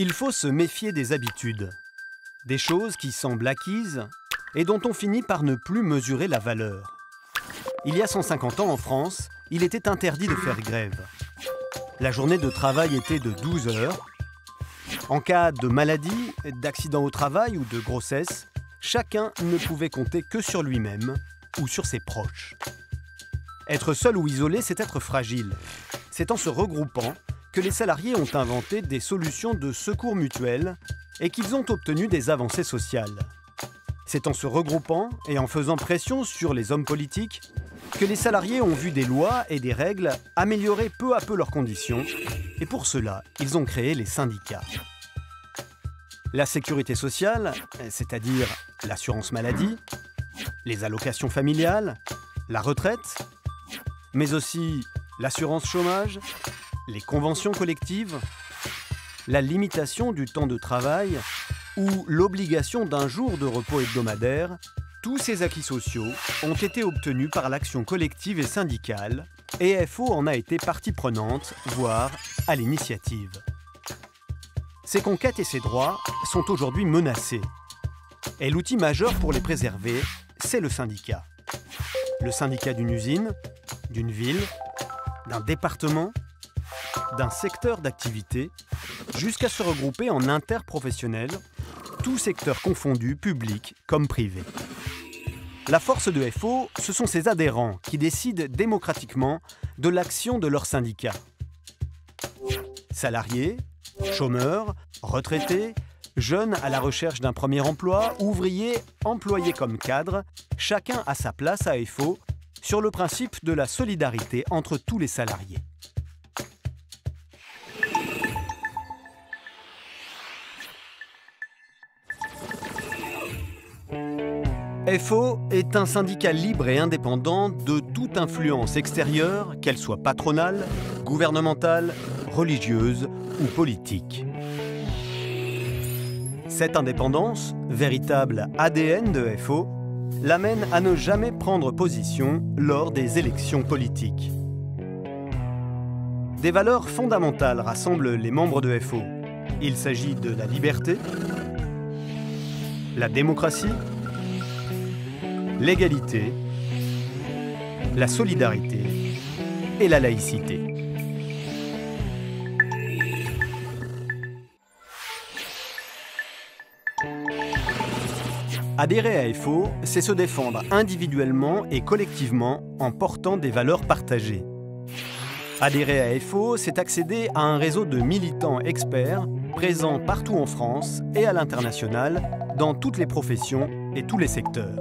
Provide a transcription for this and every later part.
Il faut se méfier des habitudes, des choses qui semblent acquises et dont on finit par ne plus mesurer la valeur. Il y a 150 ans en France, il était interdit de faire grève. La journée de travail était de 12 heures. En cas de maladie, d'accident au travail ou de grossesse, chacun ne pouvait compter que sur lui-même ou sur ses proches. Être seul ou isolé, c'est être fragile. C'est en se regroupant que les salariés ont inventé des solutions de secours mutuels et qu'ils ont obtenu des avancées sociales. C'est en se regroupant et en faisant pression sur les hommes politiques que les salariés ont vu des lois et des règles améliorer peu à peu leurs conditions, et pour cela, ils ont créé les syndicats. La sécurité sociale, c'est-à-dire l'assurance maladie, les allocations familiales, la retraite, mais aussi l'assurance chômage, les conventions collectives, la limitation du temps de travail ou l'obligation d'un jour de repos hebdomadaire, tous ces acquis sociaux ont été obtenus par l'action collective et syndicale, et FO en a été partie prenante, voire à l'initiative. Ces conquêtes et ces droits sont aujourd'hui menacés. Et l'outil majeur pour les préserver, c'est le syndicat. Le syndicat d'une usine, d'une ville, d'un département, d'un secteur d'activité, jusqu'à se regrouper en interprofessionnels, tous secteurs confondus, publics comme privés. La force de FO, ce sont ses adhérents qui décident démocratiquement de l'action de leur syndicat. Salariés, chômeurs, retraités, jeunes à la recherche d'un premier emploi, ouvriers, employés comme cadres, chacun a sa place à FO sur le principe de la solidarité entre tous les salariés. FO est un syndicat libre et indépendant de toute influence extérieure, qu'elle soit patronale, gouvernementale, religieuse ou politique. Cette indépendance, véritable ADN de FO, l'amène à ne jamais prendre position lors des élections politiques. Des valeurs fondamentales rassemblent les membres de FO. Il s'agit de la liberté, la démocratie, l'égalité, la solidarité et la laïcité. Adhérer à FO, c'est se défendre individuellement et collectivement en portant des valeurs partagées. Adhérer à FO, c'est accéder à un réseau de militants experts présents partout en France et à l'international, dans toutes les professions et tous les secteurs.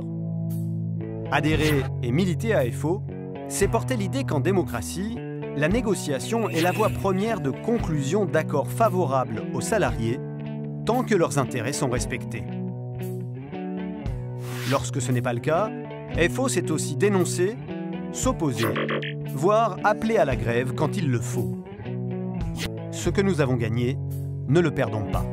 Adhérer et militer à FO, c'est porter l'idée qu'en démocratie, la négociation est la voie première de conclusion d'accords favorables aux salariés, tant que leurs intérêts sont respectés. Lorsque ce n'est pas le cas, FO c'est aussi dénoncer, s'opposer, voire appeler à la grève quand il le faut. Ce que nous avons gagné, ne le perdons pas.